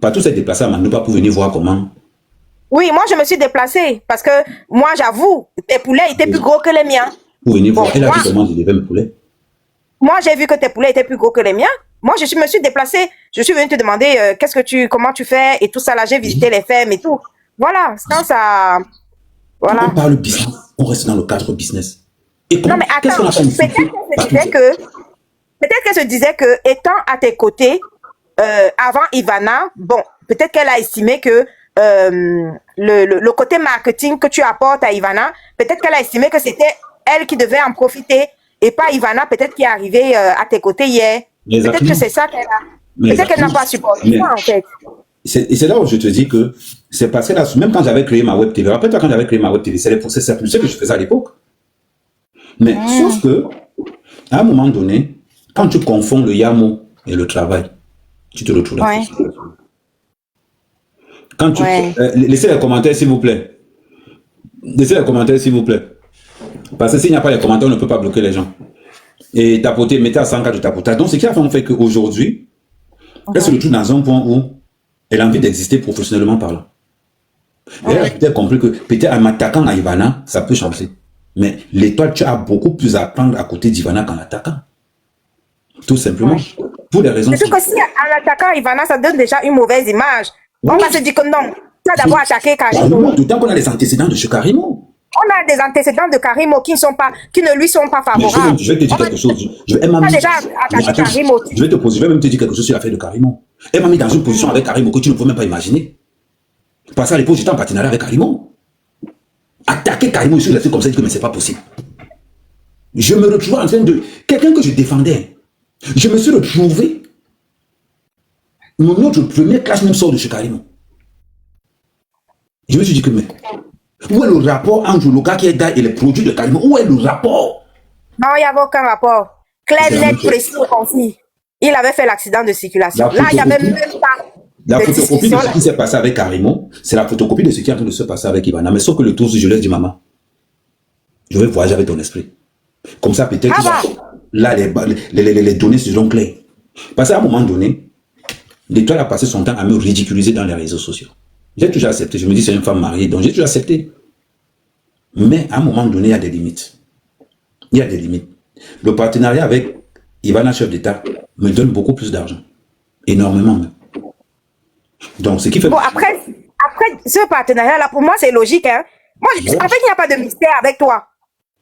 Partout s'est déplacé à Manoupa pour venir voir comment. Oui, moi je me suis déplacée parce que moi j'avoue, tes poulets étaient plus gros que les miens. Pour venir voir, elle a vu comment je devais mes poulets. Moi j'ai vu que tes poulets étaient plus gros que les miens. Moi je me suis déplacée, je suis venue te demander comment tu fais et tout ça là, j'ai visité les fermes et tout. Voilà, quand ça. Voilà. On parle business, on reste dans le cadre business. Et non mais attends, peut-être qu'elle se disait que étant à tes côtés, avant Ivana, bon, peut-être qu'elle a estimé que le côté marketing que tu apportes à Ivana, peut-être qu'elle a estimé que c'était elle qui devait en profiter et pas Ivana, peut-être qui est arrivée à tes côtés hier. Peut-être que c'est ça qu'elle a. Peut-être qu'elle n'a pas supporté ça en fait. Et c'est là où je te dis que c'est passé là, même quand j'avais créé ma web TV, rappelle-toi quand j'avais créé ma web TV, c'est ce que je faisais à l'époque. Mais sauf que, à un moment donné, quand tu confonds le yamo et le travail, tu te retrouves là. Quand tu... laissez les commentaires, s'il vous plaît. Laissez les commentaires, s'il vous plaît. Parce que s'il n'y a pas les commentaires, on ne peut pas bloquer les gens. Et tapoter, mettez à 100 de tapotage. Donc, ce qui a fait qu'aujourd'hui, elle se retrouve dans un point où elle a envie d'exister professionnellement parlant. Et elle a peut-être compris que peut-être en m'attaquant à Ivana, ça peut changer. Mais l'étoile, tu as beaucoup plus à apprendre à côté d'Ivana qu'en l'attaquant. Tout simplement. Pour des raisons. C'est sûr que si en attaquant Ivana, ça donne déjà une mauvaise image. On va se dire que non, tu as d'abord attaqué Karimo. D'autant qu'on a les antécédents de ce Karimo. On a des antécédents de Karimo qui ne lui sont pas favorables. Je vais te dire quelque chose. Je vais même te dire quelque chose sur l'affaire de Karimo. Elle m'a mis dans une position avec Karimo que tu ne peux même pas imaginer. Parce qu'à l'époque, j'étais en partenariat avec Karimo. Attaquer Karimo sur la scène comme ça, je dis que mais c'est pas possible. Je me retrouve en train de... Quelqu'un que je défendais. Je me suis retrouvé. Notre premier clash même sort de chez Karimo. Je me suis dit que mais... Où est le rapport entre le gars qui est là et les produits de Karimo? Où est le rapport? Non, il n'y avait aucun rapport. Clair, net, précis, concis. Il avait fait l'accident de circulation. Là, il n'y avait même pas... La photocopie de ce qui s'est passé avec Karimo, c'est la photocopie de ce qui est en train de se passer avec Ivana. Mais sauf que le tour, je lui ai dit, maman, je vais voyager avec ton esprit. Comme ça, peut-être là, les données seront claires. Parce qu'à un moment donné, l'étoile a passé son temps à me ridiculiser dans les réseaux sociaux. J'ai toujours accepté. Je me dis, c'est une femme mariée, donc j'ai toujours accepté. Mais à un moment donné, il y a des limites. Il y a des limites. Le partenariat avec Ivana, chef d'État, me donne beaucoup plus d'argent. Énormément même. Donc, ce qui fait... Bon, après ce partenariat-là, pour moi, c'est logique. Hein. Moi, en fait, il n'y a pas de mystère avec toi.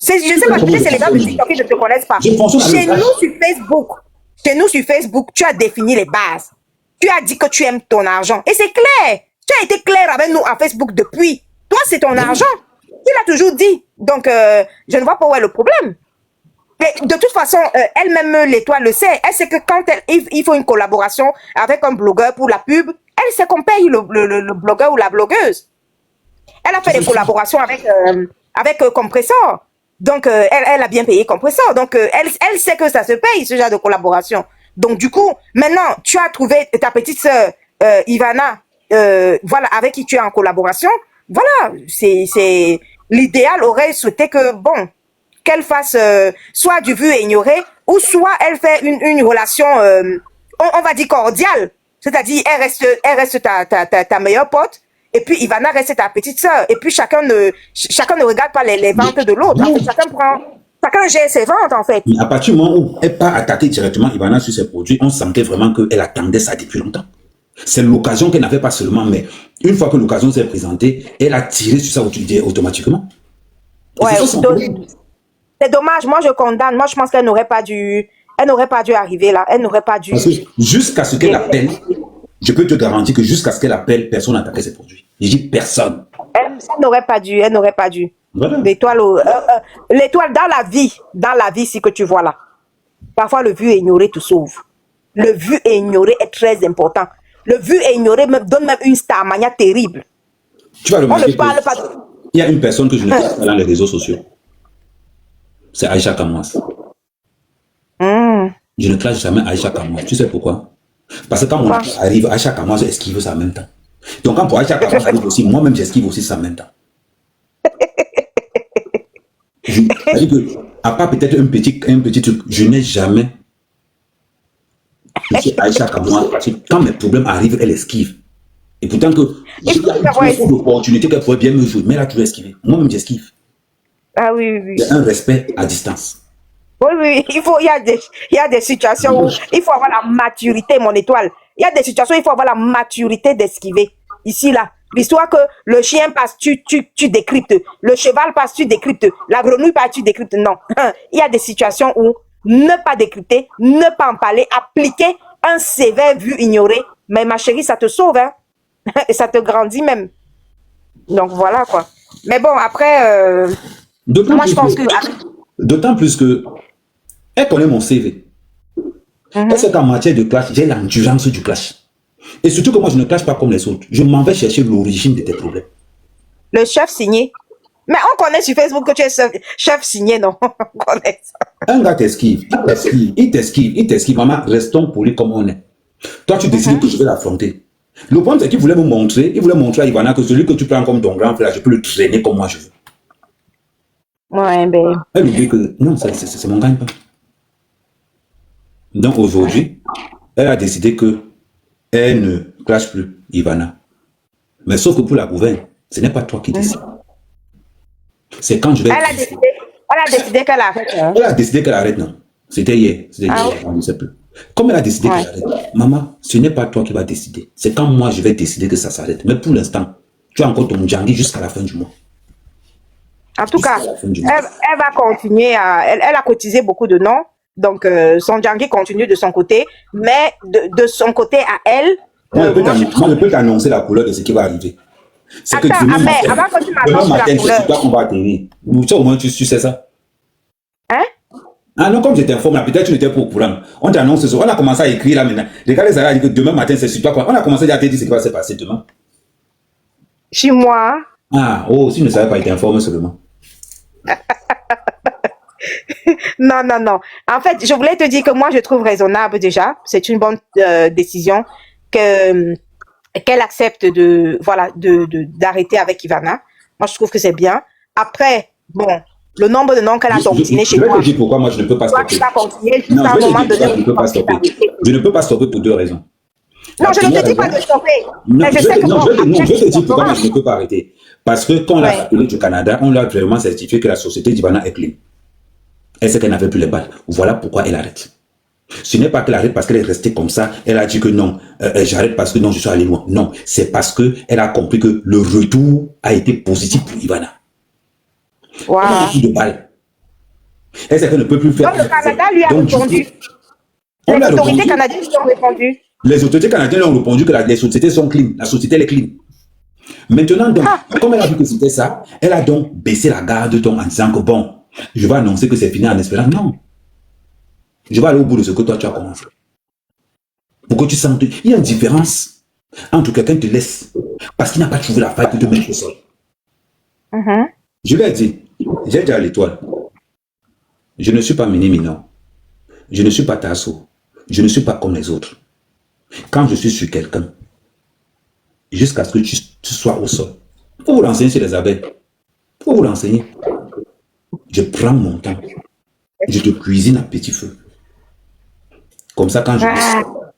Je ne sais pas, peut-être c'est les gars de TikTok qui ne te connaissent pas. Chez nous, sur Facebook, tu as défini les bases. Tu as dit que tu aimes ton argent. Et c'est clair. Tu as été clair avec nous en Facebook depuis. Toi, c'est ton argent. Tu l'as toujours dit. Donc, je ne vois pas où est le problème. Et de toute façon, elle-même, l'Étoile le sait. Elle sait que quand il faut une collaboration avec un blogueur pour la pub, elle sait qu'on paye le blogueur ou la blogueuse. Elle a fait des collaborations avec Compressor. Donc, elle a bien payé Compressor. Donc, elle sait que ça se paye, ce genre de collaboration. Donc, du coup, maintenant, tu as trouvé ta petite sœur, Ivana, voilà, avec qui tu es en collaboration. Voilà, c'est l'idéal aurait souhaité que, bon, qu'elle fasse soit du vu et ignoré, ou soit elle fait une relation, on va dire cordiale. C'est-à-dire, elle reste ta meilleure pote, et puis Ivana reste ta petite sœur. Et puis chacun ne regarde pas les ventes de l'autre. En fait, chacun gère ses ventes, en fait. Mais à partir du moment où elle n'a pas attaqué directement Ivana sur ses produits, on sentait vraiment qu'elle attendait ça depuis longtemps. C'est l'occasion qu'elle n'avait pas seulement, mais une fois que l'occasion s'est présentée, elle a tiré sur ça automatiquement. Ouais, c'est dommage. Moi, je condamne. Moi, je pense qu'elle n'aurait pas dû arriver là. Elle n'aurait pas dû. Parce que jusqu'à ce qu'elle appelle, je peux te garantir que jusqu'à ce qu'elle appelle, personne n'a attaqué ses produits. Je dis personne. Elle n'aurait pas dû. Elle n'aurait pas dû. Voilà. L'étoile dans la vie, si que tu vois là. Parfois, le vu et ignoré te sauve. Le vu et ignoré est très important. Le vu et ignoré me donne même une starmania terrible. Tu vas remarquer il y a une personne que je ne connais pas dans les réseaux sociaux. C'est Aïcha Kamwas. Je ne classe jamais Aïcha Kamwas. Tu sais pourquoi? Parce que quand mon arrive, Aïcha Kamwas esquive ça en même temps. Donc quand pour Aïcha Kamwas arrive aussi, moi-même j'esquive aussi ça en même temps. C'est-à-dire que, à part peut-être un petit truc, je n'ai jamais Aïcha Kamwas, parce que quand mes problèmes arrivent, elle esquive. Et pourtant que j'ai une opportunité qu'elle pourrait bien me jouer, mais elle a toujours esquivé. Moi-même j'esquive. Ah oui. Il y a un respect à distance. Oui, il y a des situations où il faut avoir la maturité, mon étoile. Il y a des situations où il faut avoir la maturité d'esquiver. Ici, là. L'histoire que le chien passe, tu décryptes. Le cheval passe, tu décryptes. La grenouille passe, tu décryptes. Non. Il y a des situations où ne pas décrypter, ne pas en parler, appliquer un sévère vu ignoré. Mais ma chérie, ça te sauve, hein. Et ça te grandit même. Donc voilà, quoi. Mais bon, après, moi, je pense que... D'autant plus que elle connaît mon CV. Elle sait qu'en matière de clash, j'ai l'endurance du clash. Et surtout que moi, je ne clash pas comme les autres. Je m'en vais chercher l'origine de tes problèmes. Le chef signé. Mais on connaît sur Facebook que tu es chef signé, non? On connaît ça. Un gars t'esquive, il t'esquive. Maman, restons polis comme on est. Toi, tu décides que je vais l'affronter. Le problème, c'est qu'il voulait me montrer, à Ivana que celui que tu prends comme ton grand frère, je peux le traîner comme moi je veux. Ouais, ben. Elle oublie que non, c'est mon gagne-pain. Donc aujourd'hui, elle a décidé que elle ne clash plus Ivana. Mais sauf que pour la gouverne, ce n'est pas toi qui décides. C'est quand je vais... Elle a décidé qu'elle arrête. Hein? Elle a décidé qu'elle arrête, non. C'était hier. On ne sait plus. Comme elle a décidé qu'elle arrête, maman, ce n'est pas toi qui vas décider. C'est quand moi je vais décider que ça s'arrête. Mais pour l'instant, tu as encore ton djangui jusqu'à la fin du mois. En tout cas, elle va continuer elle a cotisé beaucoup de noms. Donc, son djangui continue de son côté. Mais de son côté à elle... Moi, je peux t'annoncer la couleur de ce qui va arriver. C'est que avant que tu m'annonces la couleur... c'est toi qu'on va atterrir. Au moins, tu sais ça. Hein? Ah non, comme je t'informe, là, peut-être tu n'étais pas au courant. On t'annonce ce soir. On a commencé à écrire là maintenant. Les gars, les a dit que demain matin, c'est sur toi. On a commencé à te dire ce qui va se passer demain. Chez moi? Ah, oh, si tu ne savais pas, il t'informe seulement. Non. En fait, je voulais te dire que moi, je trouve raisonnable déjà. C'est une bonne décision qu'elle accepte d'arrêter avec Ivana. Moi, je trouve que c'est bien. Après, bon, le nombre de noms qu'elle a tourné chez moi. Je vais te dire pourquoi moi, je ne peux pas stopper. Non, je vais te dire pourquoi je ne peux pas stopper. Je ne peux pas stopper pour deux raisons. Non, je ne première te dis pas raison, de stopper. non, Mais je sais que non, bon, je vais après, te dire pourquoi moi, je ne peux pas arrêter. Parce que quand on l'a ouais. appelé du Canada, on l'a vraiment certifié que la société d'Ivana est clean. Elle sait qu'elle n'avait plus les balles. Voilà pourquoi elle arrête. Ce n'est pas qu'elle arrête parce qu'elle est restée comme ça. Elle a dit que non, j'arrête parce que non, je suis allé loin. Non, c'est parce qu'elle a compris que le retour a été positif pour Ivana. Wow. Elle n'a plus de balles. Elle sait qu'elle ne peut plus faire. Donc, le Canada lui a Donc, répondu. on Les l'a autorités répondu. canadiennes lui ont répondu. Les autorités canadiennes lui ont répondu que les sociétés sont clean. La société, elle est clean. Maintenant, donc, comme elle a vu que c'était ça, elle a donc baissé la garde donc, en disant que bon, je vais annoncer que c'est fini en espérant. Non. Je vais aller au bout de ce que toi tu as commencé. Pour que tu sentes qu'il y a une différence entre quelqu'un qui te laisse parce qu'il n'a pas trouvé la faille pour te mettre au sol. Je lui ai dit, j'ai dit à l'étoile, je ne suis pas mini-minor, je ne suis pas Tasso, je ne suis pas comme les autres. Quand je suis sur quelqu'un, jusqu'à ce que tu sois au sol, il faut vous l'enseigner sur les abeilles. Il faut vous l'enseigner. Je prends mon temps. Je te cuisine à petit feu. Comme ça, quand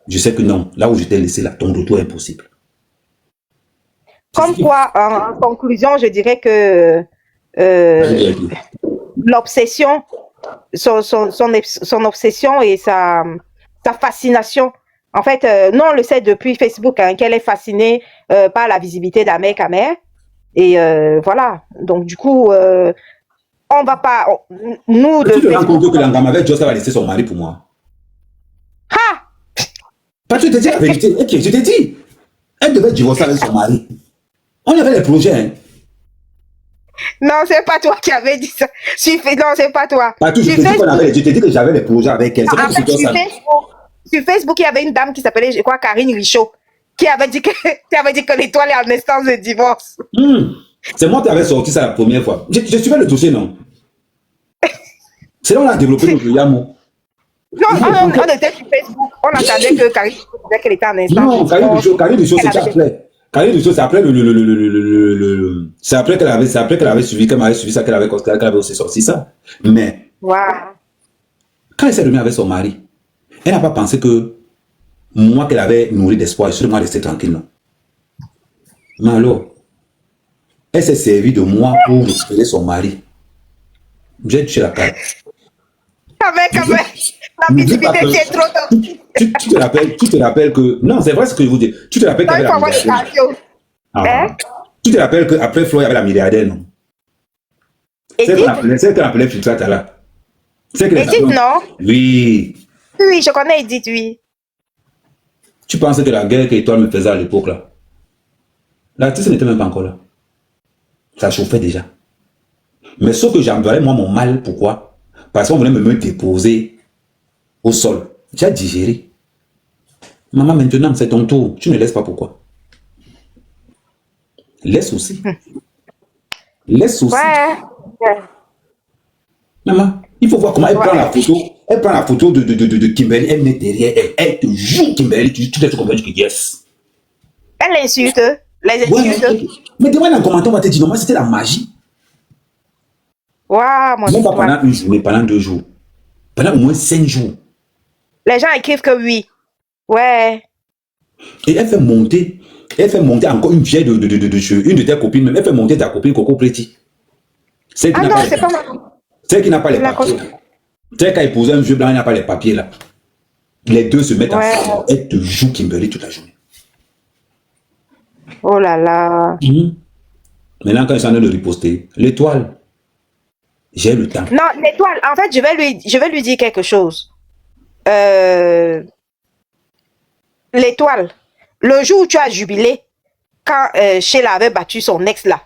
je sais que non, là où je t'ai laissé là, ton retour est impossible. Comme quoi, en conclusion, je dirais que l'obsession, son obsession et sa fascination. En fait, nous, on le sait depuis Facebook, hein, qu'elle est fascinée par la visibilité d'Ahmed Kamer. Et voilà. Donc, du coup, on va pas... nous, de tu te rends Facebook... compte que l'engagement avec Joss va laisser son mari pour moi? Ah! Parce que je te dis la vérité. Ok, je te dis. Elle devait divorcer avec son mari. On avait les projets. Hein. Non, c'est pas toi qui avais dit ça. Non, c'est pas toi. Partout, je te dis que j'avais les projets avec elle. En fait, sur Facebook, il y avait une dame qui s'appelait, je crois, Karine Richaud, qui avait dit que l'étoile est en instance de divorce. C'est moi qui avais sorti ça la première fois. Je suivais le dossier, non? C'est là où on a développé le Yamo. Non, on était sur Facebook. On entendait que Karine disait qu'elle était en instance. Non, Karine Richaud, c'est après. Karine Richaud, c'est après c'est après qu'elle avait suivi, qu'elle m'avait suivi ça, qu'elle avait aussi sorti ça. Mais, quand elle s'est remise avec son mari, elle n'a pas pensé que moi qu'elle avait nourri d'espoir, je suis vraiment resté tranquille, non. Mais alors, elle s'est servie de moi pour récupérer son mari. J'ai touché la carte. Avec la visibilité qui est trop toxique. Tu te rappelles que... Non, c'est vrai ce que je vous dis. Tu te rappelles qu'avec la milliardaire... Tu te rappelles qu'après Flo, il y avait la milliardaire, non? C'est qu'elle appelait Filtrata là. Edith, non? Oui. Oui, je connais Edith, oui. Tu pensais que la guerre qu'Étoile me faisait à l'époque là, l'artiste n'était même pas encore là. Ça chauffait déjà. Mais sauf que j'endurais moi mon mal, pourquoi? Parce qu'on voulait me déposer au sol. J'ai digéré. Maman, maintenant, c'est ton tour. Tu ne laisses pas pourquoi? Laisse aussi. Laisse aussi. Ouais. Maman, il faut voir comment elle prend la photo. Elle prend la photo de Kimberly, elle met derrière elle. Elle te joue Kimberly, tu te comprends que yes. Elle l'insulte. Les insulte. Mais demain, dans le commentaire, on va te dire, non, c'était la magie. Waouh, mon Même pas pendant une journée, pendant 2 jours. Pendant au moins 5 jours. Les gens écrivent que oui. Ouais. Et elle fait monter encore une vieille une de tes copines, même. Elle fait monter ta copine Coco Pretty. C'est pas moi. Celle qui n'a pas les papiers. Celle qui a épousé un vieux blanc, il n'a pas les papiers là. Les deux se mettent ensemble. Elle te joue Kimberly toute la journée. Oh là là. Maintenant, quand ils sont en train de riposter, l'étoile, j'ai le temps. Non, l'étoile, en fait, je vais lui dire quelque chose. L'étoile, le jour où tu as jubilé, quand Sheila avait battu son ex là,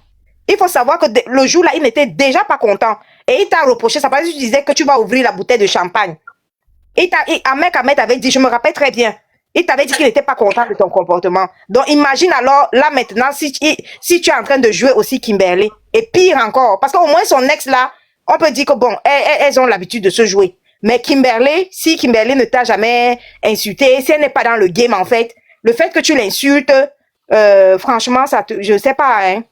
il faut savoir que le jour là, il n'était déjà pas content. Et il t'a reproché, ça parce que tu disais que tu vas ouvrir la bouteille de champagne. Ahmed t'avait dit, je me rappelle très bien, il t'avait dit qu'il n'était pas content de ton comportement. Donc imagine alors, là maintenant, si tu es en train de jouer aussi Kimberly, et pire encore, parce qu'au moins son ex là, on peut dire que bon, elles ont l'habitude de se jouer. Mais Kimberly, si Kimberly ne t'a jamais insulté, si elle n'est pas dans le game en fait, le fait que tu l'insultes, franchement, je sais pas, hein.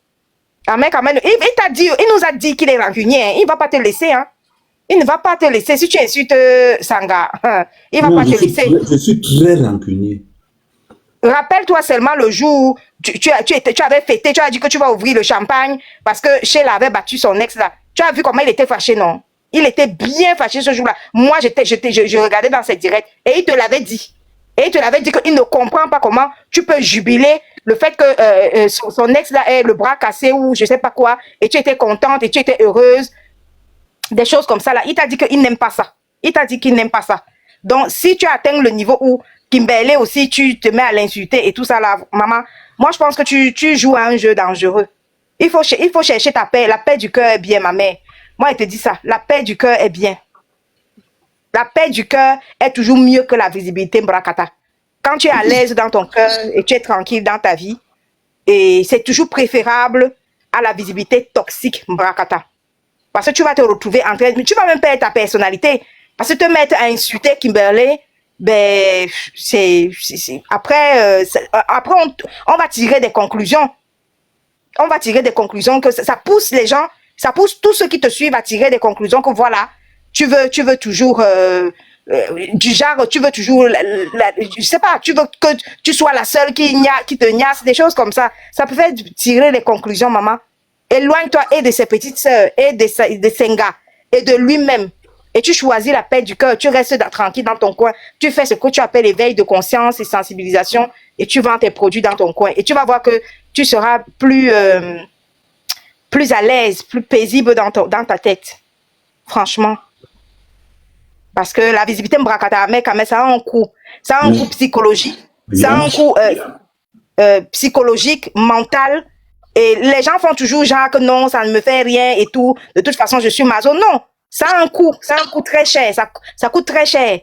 Ahmed, il t'a dit, il nous a dit qu'il est rancunier, hein. Il ne va pas te laisser, hein. Il ne va pas te laisser. Si tu insultes Sanga, il ne va pas te laisser. Je suis très rancunier. Rappelle-toi seulement le jour où tu avais fêté, tu as dit que tu vas ouvrir le champagne parce que Sheila avait battu son ex là. Tu as vu comment il était fâché, non? Il était bien fâché ce jour-là. Moi, je regardais dans ses directs et il te l'avait dit. Et il te l'avait dit qu'il ne comprend pas comment tu peux jubiler le fait que son ex là ait le bras cassé ou je sais pas quoi et tu étais contente et tu étais heureuse. Des choses comme ça là. Il t'a dit qu'il n'aime pas ça. Il t'a dit qu'il n'aime pas ça. Donc, si tu atteins le niveau où Kimberley aussi, tu te mets à l'insulter et tout ça là, maman, moi je pense que tu joues à un jeu dangereux. Il faut chercher ta paix. La paix du cœur est bien, ma mère. Moi, elle te dit ça. La paix du cœur est bien. La paix du cœur est toujours mieux que la visibilité, Mbrakata. Quand tu es à l'aise dans ton cœur et tu es tranquille dans ta vie, et c'est toujours préférable à la visibilité toxique, Mbrakata. Parce que tu vas te retrouver en train, mais tu vas même perdre ta personnalité. Parce que te mettre à insulter Kimberley, ben, après, on va tirer des conclusions. On va tirer des conclusions que ça pousse les gens, ça pousse tous ceux qui te suivent à tirer des conclusions que voilà, tu veux toujours, du genre, tu veux toujours, je sais pas, tu veux que tu sois la seule qui te niasse, des choses comme ça. Ça peut faire tirer des conclusions, maman. Éloigne-toi et de ses petites sœurs, et de ses gars, et de lui-même. Et tu choisis la paix du cœur, tu restes tranquille dans ton coin, tu fais ce que tu appelles éveil de conscience et sensibilisation, et tu vends tes produits dans ton coin. Et tu vas voir que tu seras plus à l'aise, plus paisible dans ta tête. Franchement. Parce que la visibilité Mbrakata, mais quand même, ça a un coût. Ça a un coût psychologique. Ça a un coût psychologique, mental. Et les gens font toujours genre que non, ça ne me fait rien et tout. De toute façon, je suis maso. Non, ça a un coût très cher. Ça coûte très cher.